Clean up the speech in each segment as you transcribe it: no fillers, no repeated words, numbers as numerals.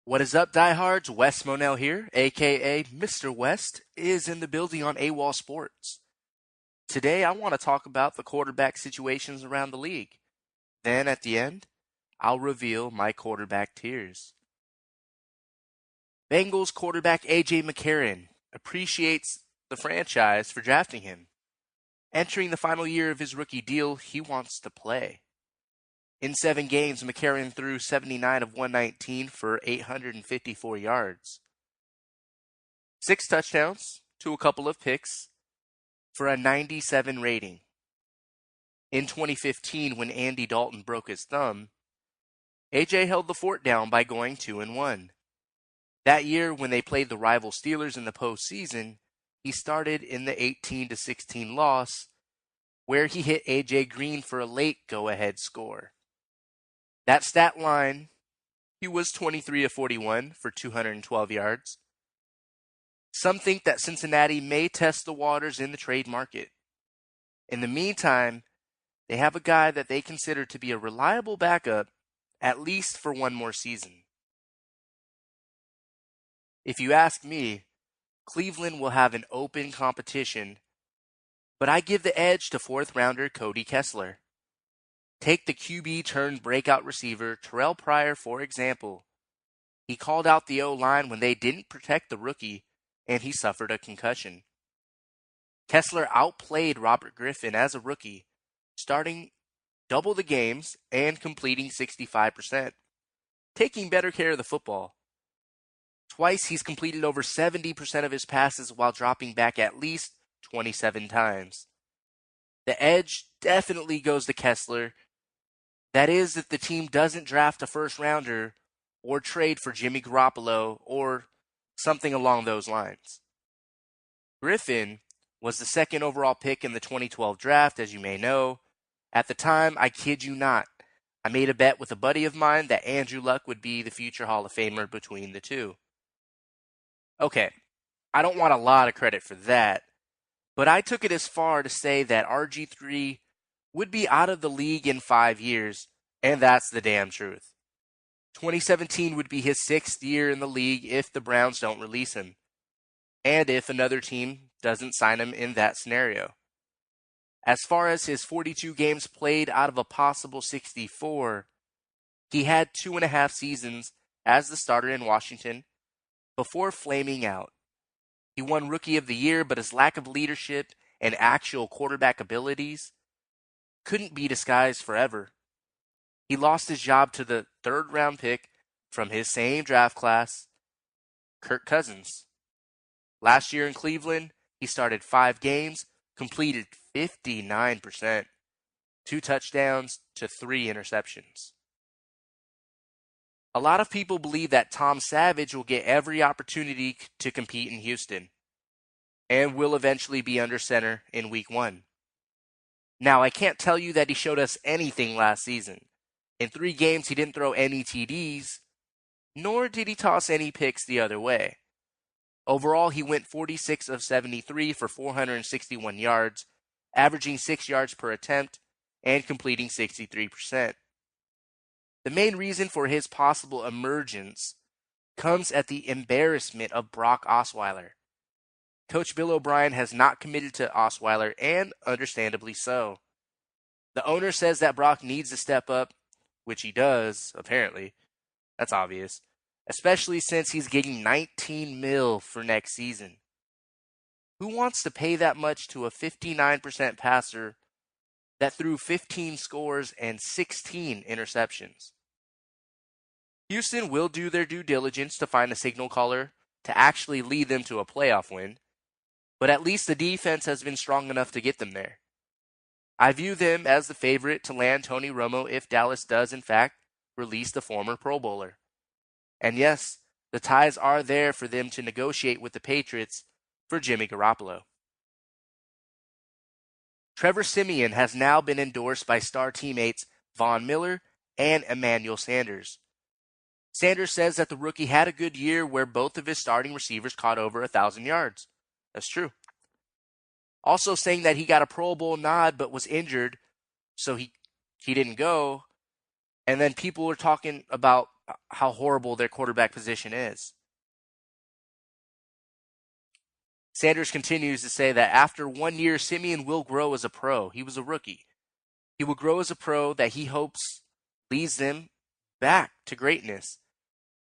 What is up, diehards? Wes Monell here, aka Mr. West, is in the building on Awol Sports. Today, I want to talk about the quarterback situations around the league. Then, at the end, I'll reveal my quarterback tiers. Bengals quarterback A.J. McCarron appreciates the franchise for drafting him. Entering the final year of his rookie deal, he wants to play. In 7 games, McCarron threw 79 of 119 for 854 yards. 6 touchdowns to a couple of picks for a 97 rating. In 2015, when Andy Dalton broke his thumb, AJ held the fort down by going 2-1. That year, when they played the rival Steelers in the postseason, he started in the 18-16 loss, where he hit AJ Green for a late go-ahead score. That stat line, he was 23 of 41 for 212 yards. Some think that Cincinnati may test the waters in the trade market. In the meantime, they have a guy that they consider to be a reliable backup, at least for one more season. If you ask me, Cleveland will have an open competition, but I give the edge to 4th rounder Cody Kessler. Take the QB turned breakout receiver Terrell Pryor, for example. He called out the O-line when they didn't protect the rookie, and he suffered a concussion. Kessler outplayed Robert Griffin as a rookie, starting double the games and completing 65%, taking better care of the football. Twice he's completed over 70% of his passes while dropping back at least 27 times. The edge definitely goes to Kessler. That is, if the team doesn't draft a first rounder or trade for Jimmy Garoppolo or something along those lines. Griffin was the 2nd overall pick in the 2012 draft, as you may know. At the time, I kid you not, I made a bet with a buddy of mine that Andrew Luck would be the future Hall of Famer between the two. Okay, I don't want a lot of credit for that, but I took it as far to say that RG3 would be out of the league in 5 years, and that's the damn truth. 2017 would be his 6th year in the league if the Browns don't release him, and if another team doesn't sign him in that scenario. As far as his 42 games played out of a possible 64, he had 2.5 seasons as the starter in Washington before flaming out. He won Rookie of the Year, but his lack of leadership and actual quarterback abilities couldn't be disguised forever. He lost his job to the 3rd round pick from his same draft class, Kirk Cousins. Last year in Cleveland, he started 5 games, completed 59%, 2 touchdowns to 3 interceptions. A lot of people believe that Tom Savage will get every opportunity to compete in Houston and will eventually be under center in week 1. Now, I can't tell you that he showed us anything last season. In 3 games, he didn't throw any TDs, nor did he toss any picks the other way. Overall, he went 46 of 73 for 461 yards, averaging 6 yards per attempt and completing 63%. The main reason for his possible emergence comes at the embarrassment of Brock Osweiler. Coach Bill O'Brien has not committed to Osweiler, and understandably so. The owner says that Brock needs to step up, which he does, apparently. That's obvious. Especially since he's getting $19 million for next season. Who wants to pay that much to a 59% passer that threw 15 scores and 16 interceptions? Houston will do their due diligence to find a signal caller to actually lead them to a playoff win, but at least the defense has been strong enough to get them there. I view them as the favorite to land Tony Romo if Dallas does, in fact, release the former Pro Bowler. And yes, the ties are there for them to negotiate with the Patriots for Jimmy Garoppolo. Trevor Siemian has now been endorsed by star teammates Von Miller and Emmanuel Sanders. Sanders says that the rookie had a good year where both of his starting receivers caught over 1,000 yards. That's true. Also saying that he got a Pro Bowl nod but was injured, so he didn't go. And then people were talking about how horrible their quarterback position is. Sanders continues to say that after 1 year, Simeon will grow as a pro. He was a rookie. He will grow as a pro that he hopes leads them back to greatness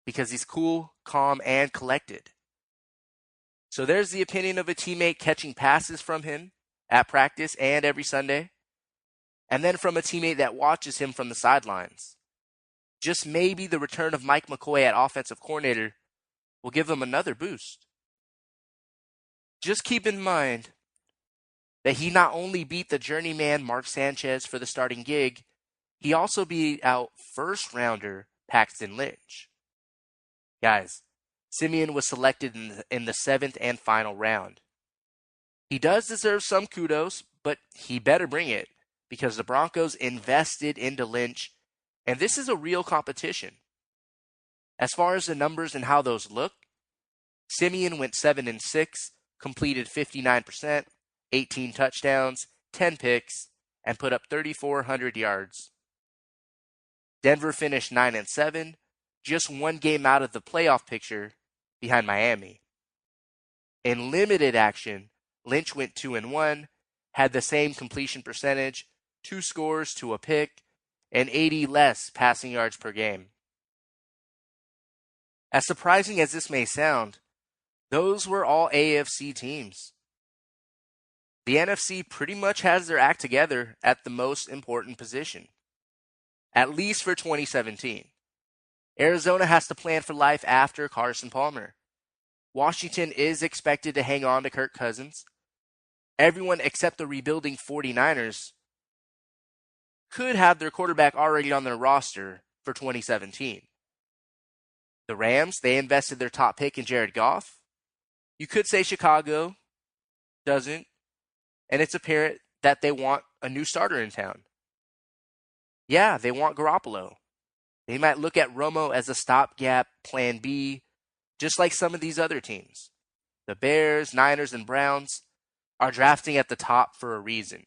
because he's cool, calm, and collected. So there's the opinion of a teammate catching passes from him at practice and every Sunday, and then from a teammate that watches him from the sidelines. Just maybe the return of Mike McCoy at offensive coordinator will give him another boost. Just keep in mind that he not only beat the journeyman Mark Sanchez for the starting gig, he also beat out first-rounder Paxton Lynch. Guys, Simeon was selected in the 7th and final round. He does deserve some kudos, but he better bring it because the Broncos invested into Lynch, and this is a real competition. As far as the numbers and how those look, Simeon went 7-6, completed 59%, 18 touchdowns, 10 picks, and put up 3,400 yards. Denver finished 9-7, just one game out of the playoff picture behind Miami. In limited action, Lynch went 2-1, had the same completion percentage, 2 scores to a pick, and 80 less passing yards per game. As surprising as this may sound, those were all AFC teams. The NFC pretty much has their act together at the most important position, at least for 2017. Arizona has to plan for life after Carson Palmer. Washington is expected to hang on to Kirk Cousins. Everyone except the rebuilding 49ers could have their quarterback already on their roster for 2017. The Rams, they invested their top pick in Jared Goff. You could say Chicago doesn't, and it's apparent that they want a new starter in town. Yeah, they want Garoppolo. They might look at Romo as a stopgap plan B, just like some of these other teams. The Bears, Niners, and Browns are drafting at the top for a reason.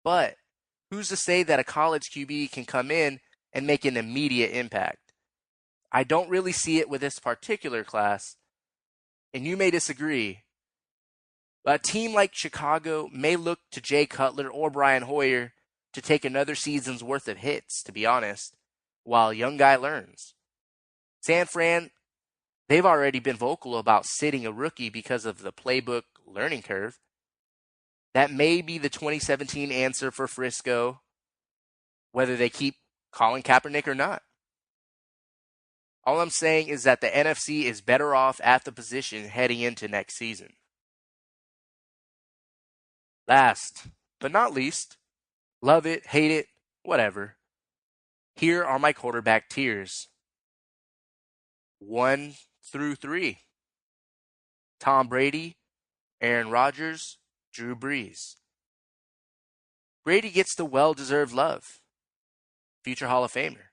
But who's to say that a college QB can come in and make an immediate impact? I don't really see it with this particular class, and you may disagree. But a team like Chicago may look to Jay Cutler or Brian Hoyer to take another season's worth of hits, to be honest, while a young guy learns. San Fran, they've already been vocal about sitting a rookie because of the playbook learning curve. That may be the 2017 answer for Frisco, whether they keep Colin Kaepernick or not. All I'm saying is that the NFC is better off at the position heading into next season. Last, but not least, love it, hate it, whatever. Here are my quarterback tiers. 1 through 3. Tom Brady, Aaron Rodgers, Drew Brees. Brady gets the well-deserved love. Future Hall of Famer.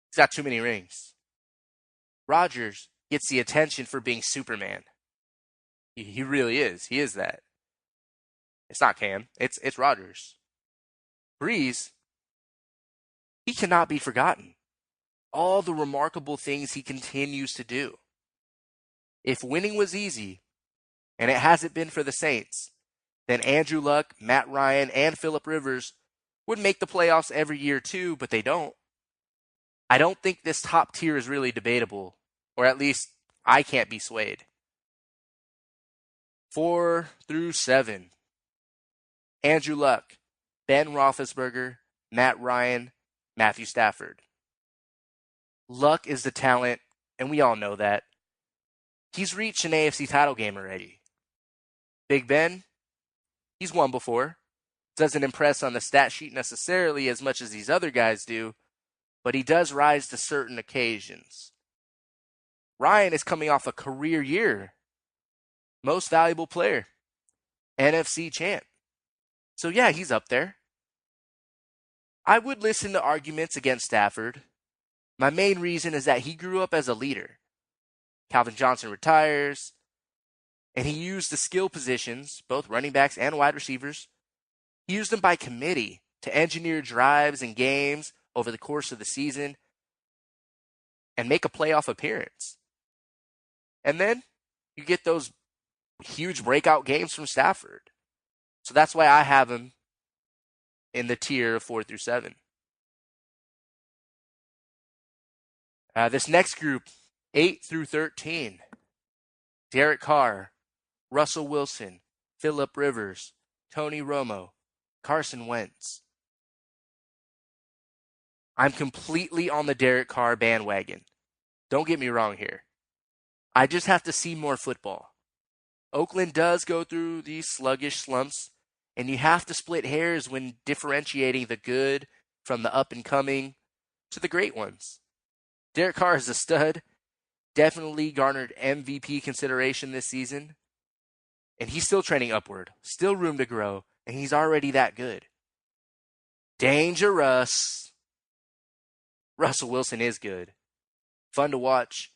He's got too many rings. Rodgers gets the attention for being Superman. He really is. He is that. It's not Cam. It's Rodgers. Brees, he cannot be forgotten. All the remarkable things he continues to do. If winning was easy, and it hasn't been for the Saints, then Andrew Luck, Matt Ryan, and Phillip Rivers would make the playoffs every year too, but they don't. I don't think this top tier is really debatable, or at least I can't be swayed. 4 through 7. Andrew Luck, Ben Roethlisberger, Matt Ryan, Matthew Stafford. Luck is the talent, and we all know that. He's reached an AFC title game already. Big Ben, he's won before. Doesn't impress on the stat sheet necessarily as much as these other guys do, but he does rise to certain occasions. Ryan is coming off a career year. Most valuable player. NFC champ. So yeah, he's up there. I would listen to arguments against Stafford. My main reason is that he grew up as a leader. Calvin Johnson retires, and he used the skill positions, both running backs and wide receivers. He used them by committee to engineer drives and games over the course of the season and make a playoff appearance. And then you get those huge breakout games from Stafford. So that's why I have him in the tier of 4 through 7. This next group, 8 through 13. Derek Carr, Russell Wilson, Phillip Rivers, Tony Romo, Carson Wentz. I'm completely on the Derek Carr bandwagon. Don't get me wrong here. I just have to see more football. Oakland does go through these sluggish slumps, and you have to split hairs when differentiating the good from the up-and-coming to the great ones. Derek Carr is a stud, definitely garnered MVP consideration this season, and he's still trending upward, still room to grow, and he's already that good. Dangerous. Russell Wilson is good. Fun to watch,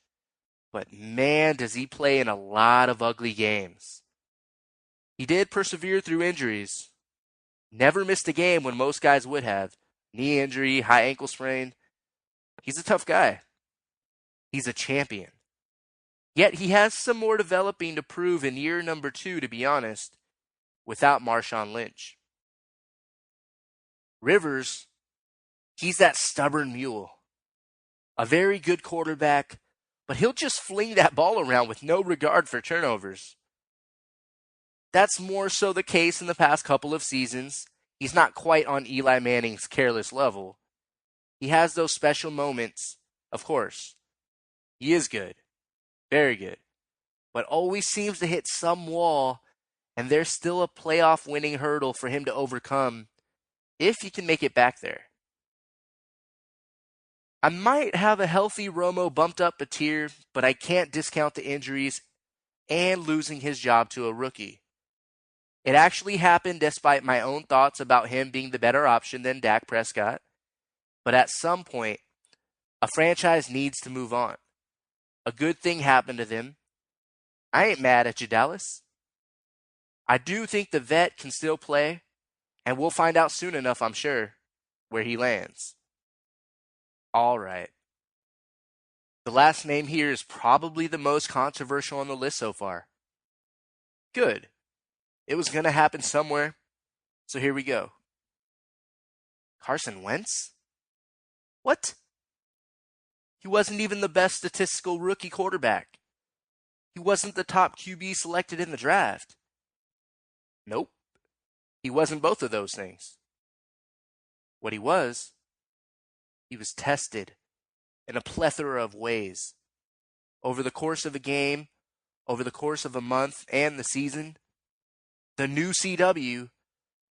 but man, does he play in a lot of ugly games. He did persevere through injuries. Never missed a game when most guys would have. Knee injury, high ankle sprain. He's a tough guy. He's a champion. Yet he has some more developing to prove in year number 2, to be honest, without Marshawn Lynch. Rivers, he's that stubborn mule. A very good quarterback, but he'll just fling that ball around with no regard for turnovers. That's more so the case in the past couple of seasons. He's not quite on Eli Manning's careless level. He has those special moments, of course. He is good. Very good. But always seems to hit some wall, and there's still a playoff winning hurdle for him to overcome if he can make it back there. I might have a healthy Romo bumped up a tier, but I can't discount the injuries and losing his job to a rookie. It actually happened despite my own thoughts about him being the better option than Dak Prescott. But at some point, a franchise needs to move on. A good thing happened to them. I ain't mad at you, Dallas. I do think the vet can still play, and we'll find out soon enough, I'm sure, where he lands. All right. The last name here is probably the most controversial on the list so far. Good. It was going to happen somewhere, so here we go. Carson Wentz? What? He wasn't even the best statistical rookie quarterback. He wasn't the top QB selected in the draft. Nope. He wasn't both of those things. What he was tested in a plethora of ways. Over the course of a game, over the course of a month and the season, the new CW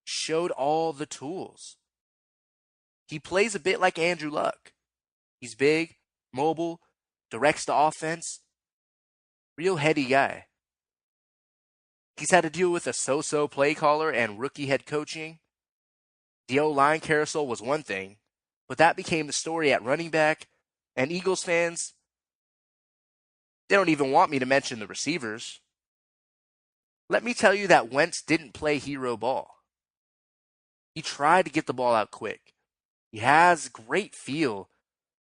showed all the tools. He plays a bit like Andrew Luck. He's big, mobile, directs the offense. Real heady guy. He's had to deal with a so-so play caller and rookie head coaching. The O-line carousel was one thing, but that became the story at running back, and Eagles fans, they don't even want me to mention the receivers. Let me tell you that Wentz didn't play hero ball. He tried to get the ball out quick. He has great feel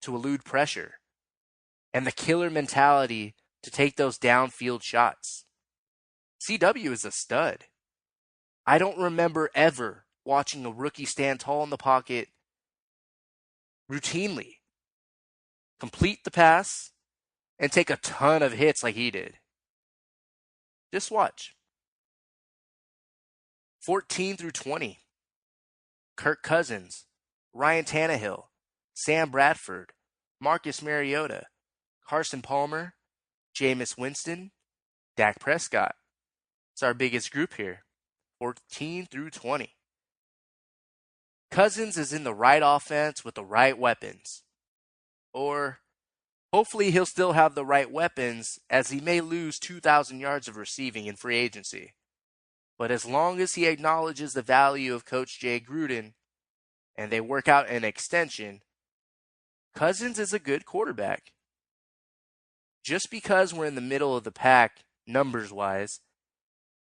to elude pressure and the killer mentality to take those downfield shots. CW is a stud. I don't remember ever watching a rookie stand tall in the pocket routinely, complete the pass, and take a ton of hits like he did. Just watch. 14 through 20. Kirk Cousins, Ryan Tannehill, Sam Bradford, Marcus Mariota, Carson Palmer, Jameis Winston, Dak Prescott. It's our biggest group here. 14 through 20. Cousins is in the right offense with the right weapons. Or hopefully he'll still have the right weapons, as he may lose 2,000 yards of receiving in free agency. But as long as he acknowledges the value of Coach Jay Gruden and they work out an extension, Cousins is a good quarterback. Just because we're in the middle of the pack, numbers-wise,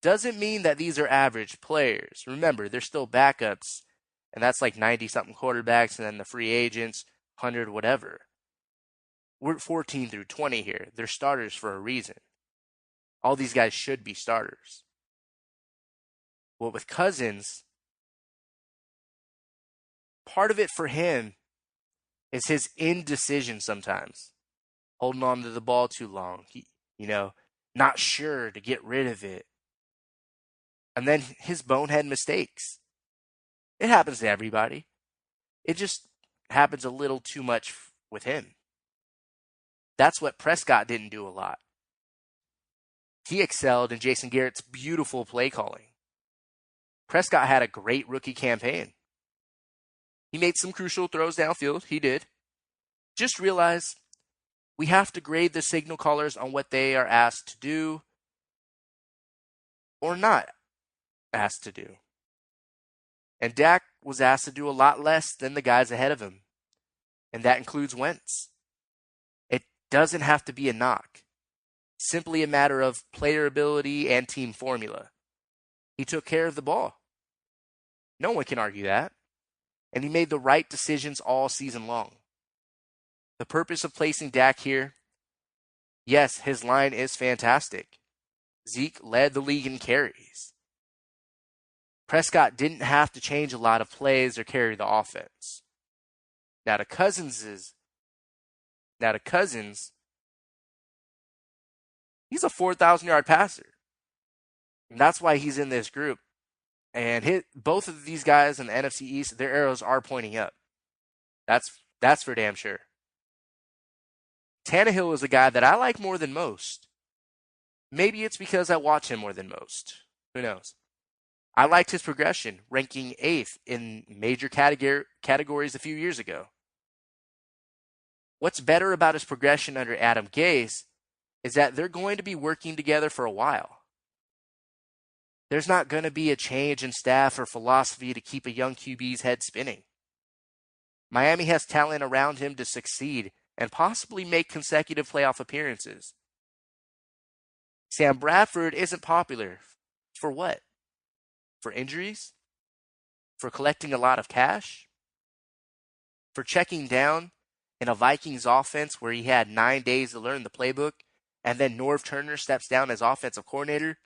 doesn't mean that these are average players. Remember, they're still backups, And that's like 90-something quarterbacks and then the free agents, 100 whatever. We're 14 through 20 here. They're starters for a reason. All these guys should be starters. Well, with Cousins, part of it for him is his indecision sometimes. Holding on to the ball too long. Not sure to get rid of it. And then his bonehead mistakes. It happens to everybody. It just happens a little too much with him. That's what Prescott didn't do a lot. He excelled in Jason Garrett's beautiful play calling. Prescott had a great rookie campaign. He made some crucial throws downfield. He did. Just realize we have to grade the signal callers on what they are asked to do or not asked to do. And Dak was asked to do a lot less than the guys ahead of him. And that includes Wentz. It doesn't have to be a knock. Simply a matter of player ability and team formula. He took care of the ball. No one can argue that. And he made the right decisions all season long. The purpose of placing Dak here, yes, his line is fantastic. Zeke led the league in carries. Prescott didn't have to change a lot of plays or carry the offense. Now to Cousins, he's a 4,000-yard passer. And that's why he's in this group. And both of these guys in the NFC East, their arrows are pointing up. That's for damn sure. Tannehill is a guy that I like more than most. Maybe it's because I watch him more than most. Who knows? I liked his progression, ranking 8th in major categories a few years ago. What's better about his progression under Adam Gase is that they're going to be working together for a while. There's not going to be a change in staff or philosophy to keep a young QB's head spinning. Miami has talent around him to succeed and possibly make consecutive playoff appearances. Sam Bradford isn't popular. For what? For injuries? For collecting a lot of cash? For checking down in a Vikings offense where he had 9 days to learn the playbook, and then Norv Turner steps down as offensive coordinator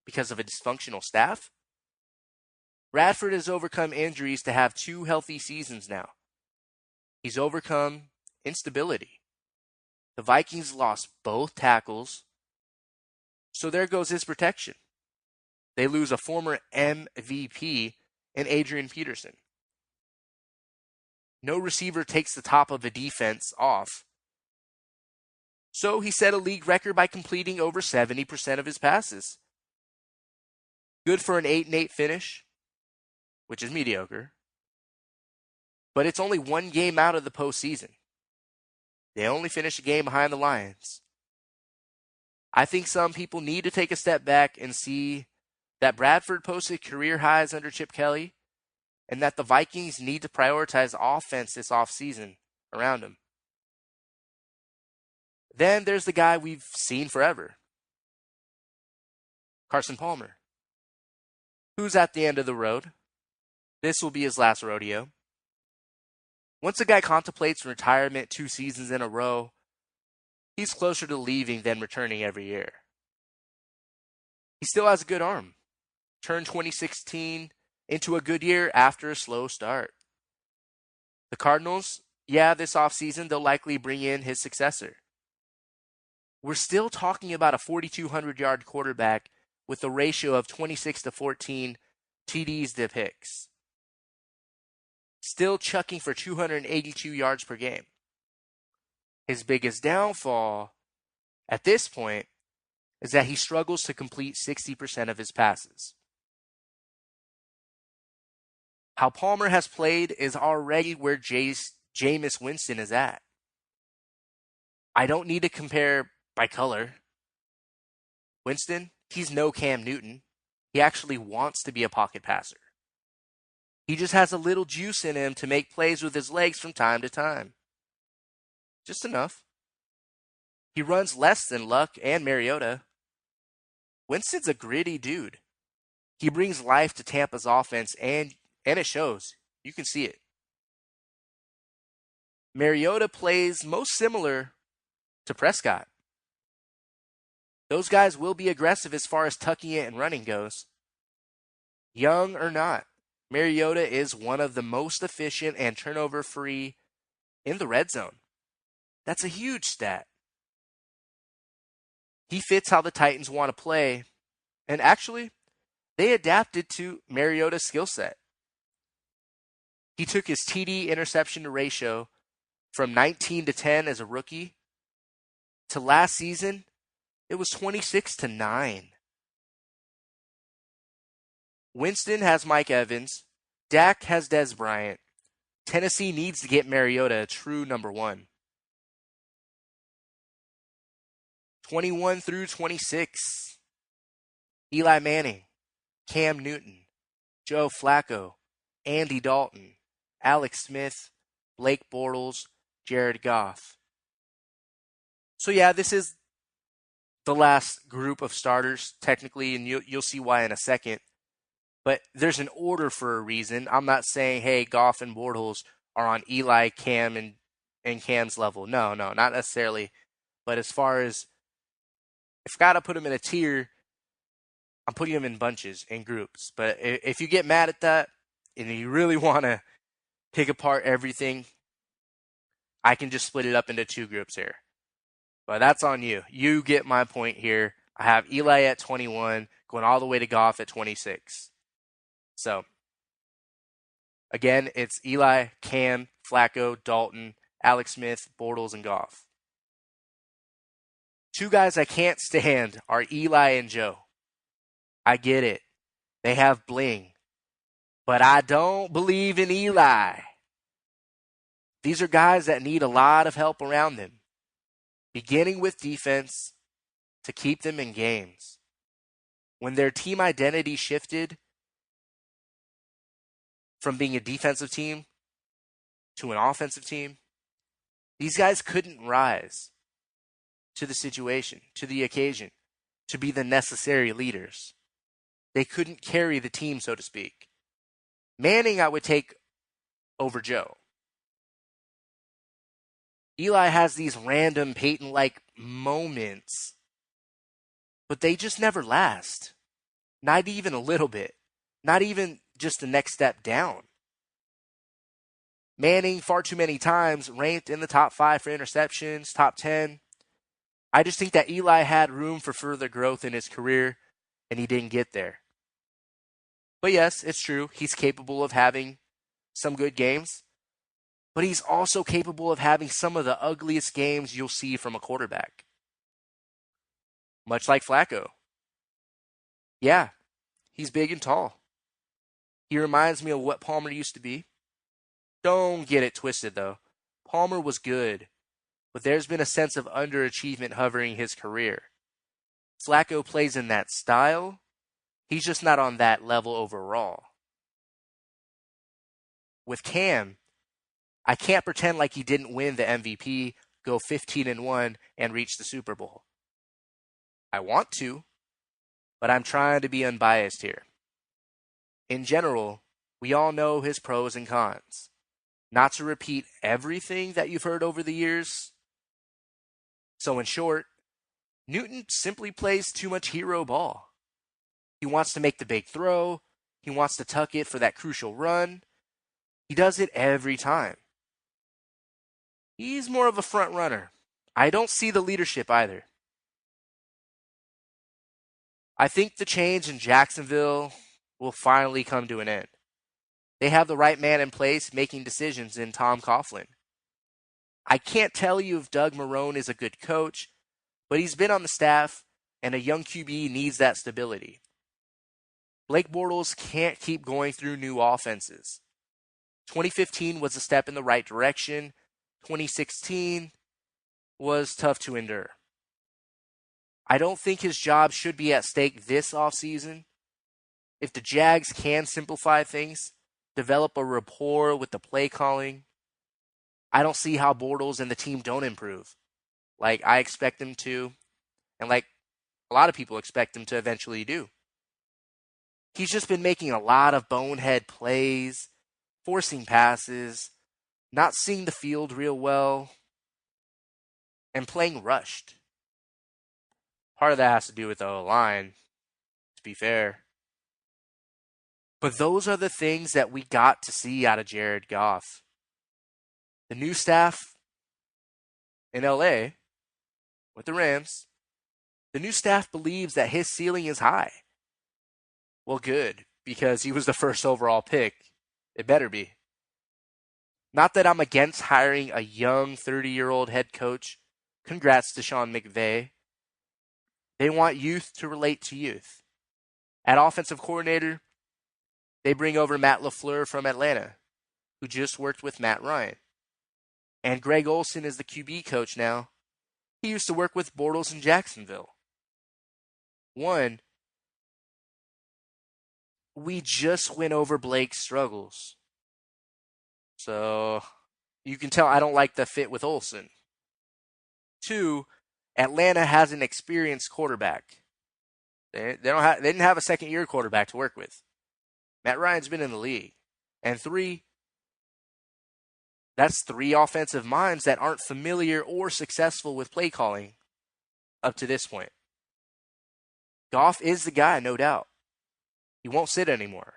because of a dysfunctional staff? Bradford has overcome injuries to have 2 healthy seasons now. He's overcome instability. The Vikings lost both tackles, so there goes his protection. They lose a former MVP in Adrian Peterson. No receiver takes the top of a defense off. So he set a league record by completing over 70% of his passes. Good for an 8-8 finish, which is mediocre. But it's only 1 game out of the postseason. They only finished a game behind the Lions. I think some people need to take a step back and see that Bradford posted career highs under Chip Kelly and that the Vikings need to prioritize offense this offseason around him. Then there's the guy we've seen forever, Carson Palmer, who's at the end of the road. This will be his last rodeo. Once a guy contemplates retirement 2 seasons in a row, he's closer to leaving than returning every year. He still has a good arm. Turned 2016 into a good year after a slow start. The Cardinals, this offseason, they'll likely bring in his successor. We're still talking about a 4,200-yard quarterback with a ratio of 26-14 TDs to picks. Still chucking for 282 yards per game. His biggest downfall at this point is that he struggles to complete 60% of his passes. How Palmer has played is already where Jameis Winston is at. I don't need to compare by color. Winston, he's no Cam Newton. He actually wants to be a pocket passer. He just has a little juice in him to make plays with his legs from time to time. Just enough. He runs less than Luck and Mariota. Winston's a gritty dude. He brings life to Tampa's offense, and it shows. You can see it. Mariota plays most similar to Prescott. Those guys will be aggressive as far as tucking it and running goes. Young or not, Mariota is one of the most efficient and turnover free in the red zone. That's a huge stat. He fits how the Titans want to play, and actually, they adapted to Mariota's skill set. He took his TD interception ratio from 19 to 10 as a rookie to last season, it was 26 to 9. Winston has Mike Evans. Dak has Dez Bryant. Tennessee needs to get Mariota a true number one. 21 through 26. Eli Manning, Cam Newton, Joe Flacco, Andy Dalton, Alex Smith, Blake Bortles, Jared Goff. So yeah, this is the last group of starters, technically, and you'll see why in a second. But there's an order for a reason. I'm not saying, hey, Goff and Bortles are on Eli, Cam, and Cam's level. No, not necessarily. But as far as if I got to put them in a tier, I'm putting them in bunches, in groups. But if you get mad at that and you really want to pick apart everything, I can just split it up into two groups here. But that's on you. You get my point here. I have Eli at 21, going all the way to Goff at 26. So, again, it's Eli, Cam, Flacco, Dalton, Alex Smith, Bortles, and Goff. Two guys I can't stand are Eli and Joe. I get it. They have bling. But I don't believe in Eli. These are guys that need a lot of help around them, beginning with defense to keep them in games. When their team identity shifted from being a defensive team to an offensive team, these guys couldn't rise to the situation, to the occasion, to be the necessary leaders. They couldn't carry the team, so to speak. Manning, I would take over Joe. Eli has these random Peyton-like moments, but they just never last. Not even a little bit. Not even just the next step down. Manning, far too many times, ranked in the top 5 for interceptions, top 10. I just think that Eli had room for further growth in his career, and he didn't get there. But yes, it's true. He's capable of having some good games, but he's also capable of having some of the ugliest games you'll see from a quarterback. Much like Flacco. Yeah, he's big and tall. He reminds me of what Palmer used to be. Don't get it twisted, though. Palmer was good, but there's been a sense of underachievement hovering his career. Flacco plays in that style. He's just not on that level overall. With Cam, I can't pretend like he didn't win the MVP, go 15-1, and reach the Super Bowl. I want to, but I'm trying to be unbiased here. In general, we all know his pros and cons. Not to repeat everything that you've heard over the years. So in short, Newton simply plays too much hero ball. He wants to make the big throw. He wants to tuck it for that crucial run. He does it every time. He's more of a front runner. I don't see the leadership either. I think the change in Jacksonville will finally come to an end. They have the right man in place making decisions in Tom Coughlin. I can't tell you if Doug Marrone is a good coach, but he's been on the staff, and a young QB needs that stability. Blake Bortles can't keep going through new offenses. 2015 was a step in the right direction. 2016 was tough to endure. I don't think his job should be at stake this offseason. If the Jags can simplify things, develop a rapport with the play calling, I don't see how Bortles and the team don't improve. Like I expect them to, and like a lot of people expect them to eventually do. He's just been making a lot of bonehead plays, forcing passes, not seeing the field real well, and playing rushed. Part of that has to do with the O-line, to be fair. But those are the things that we got to see out of Jared Goff. The new staff in LA with the Rams, the new staff believes that his ceiling is high. Well, good, because he was the first overall pick. It better be. Not that I'm against hiring a young 30-year-old head coach. Congrats to Sean McVay. They want youth to relate to youth. At offensive coordinator, they bring over Matt LaFleur from Atlanta, who just worked with Matt Ryan. And Greg Olson is the QB coach now. He used to work with Bortles in Jacksonville. One, we just went over Blake's struggles. So you can tell I don't like the fit with Olson. Two, Atlanta has an experienced quarterback. They didn't have a second-year quarterback to work with. Matt Ryan's been in the league. And three, that's three offensive minds that aren't familiar or successful with play calling up to this point. Goff is the guy, no doubt. He won't sit anymore.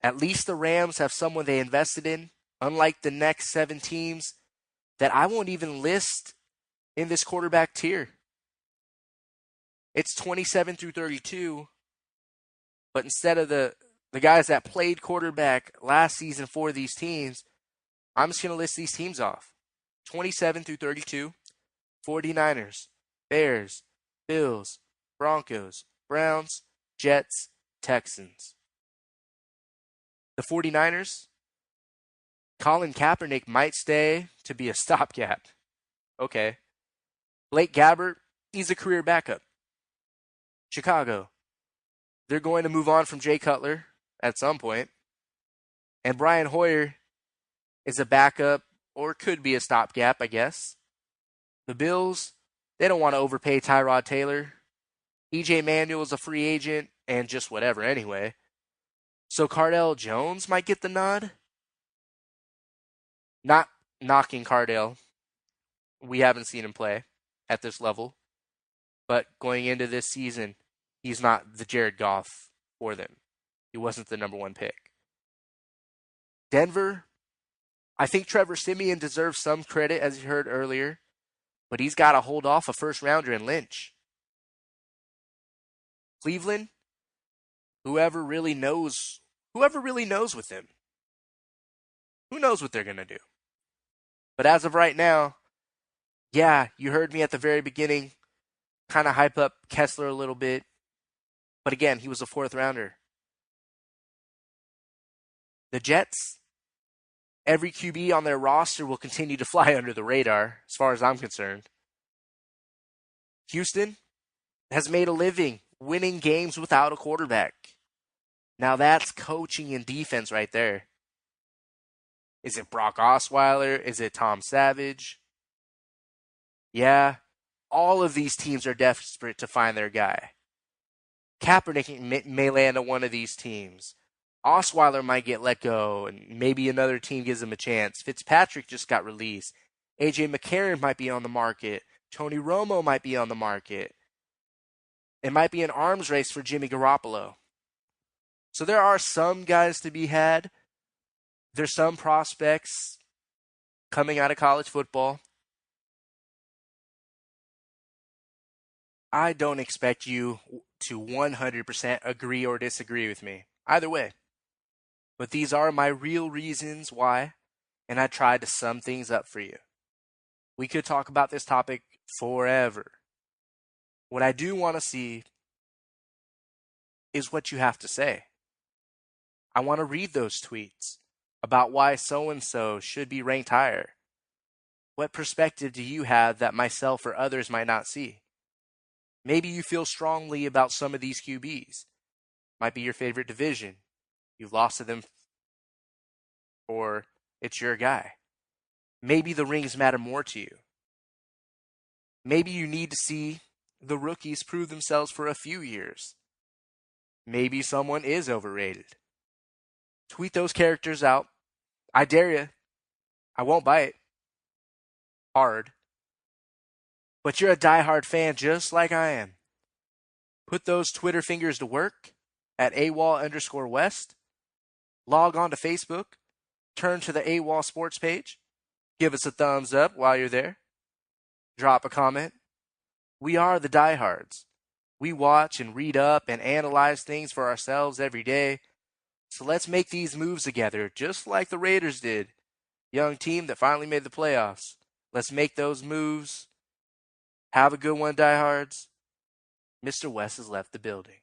At least the Rams have someone they invested in, unlike the next 7 teams that I won't even list in this quarterback tier. It's 27 through 32, but instead of the guys that played quarterback last season for these teams, I'm just going to list these teams off. 27 through 32, 49ers, Bears, Bills, Broncos, Browns, Jets, Texans. The 49ers, Colin Kaepernick might stay to be a stopgap. Okay. Blake Gabbert, he's a career backup. Chicago, they're going to move on from Jay Cutler at some point. And Brian Hoyer is a backup or could be a stopgap, I guess. The Bills, they don't want to overpay Tyrod Taylor. EJ Manuel is a free agent and just whatever anyway. So Cardale Jones might get the nod. Not knocking Cardale. We haven't seen him play at this level. But going into this season, he's not the Jared Goff for them. He wasn't the number 1 pick. Denver, I think Trevor Siemian deserves some credit, as you heard earlier, but he's got to hold off a first rounder in Lynch. Cleveland, whoever really knows with him. Who knows what they're going to do? But as of right now, yeah, you heard me at the very beginning kind of hype up Kessler a little bit. But again, he was a 4th rounder. The Jets, every QB on their roster will continue to fly under the radar, as far as I'm concerned. Houston has made a living winning games without a quarterback. Now that's coaching and defense right there. Is it Brock Osweiler? Is it Tom Savage? Yeah, all of these teams are desperate to find their guy. Kaepernick may land on one of these teams. Osweiler might get let go, and maybe another team gives him a chance. Fitzpatrick just got released. A.J. McCarron might be on the market. Tony Romo might be on the market. It might be an arms race for Jimmy Garoppolo. So there are some guys to be had. There's some prospects coming out of college football. I don't expect you to 100% agree or disagree with me. Either way. But these are my real reasons why, and I tried to sum things up for you. We could talk about this topic forever. What I do want to see is what you have to say. I want to read those tweets about why so-and-so should be ranked higher. What perspective do you have that myself or others might not see? Maybe you feel strongly about some of these QBs. Might be your favorite division. You've lost to them, or it's your guy. Maybe the rings matter more to you. Maybe you need to see the rookies prove themselves for a few years. Maybe someone is overrated. Tweet those characters out I dare you. I won't bite. Hard. But you're a diehard fan just like I am. Put those Twitter fingers to work at AWOL_West. Log on to Facebook. Turn to the AWOL Sports page. Give us a thumbs up while you're there. Drop a comment. We are the diehards. We watch and read up and analyze things for ourselves every day. So let's make these moves together, just like the Raiders did. Young team that finally made the playoffs. Let's make those moves. Have a good one, diehards. Mr. West has left the building.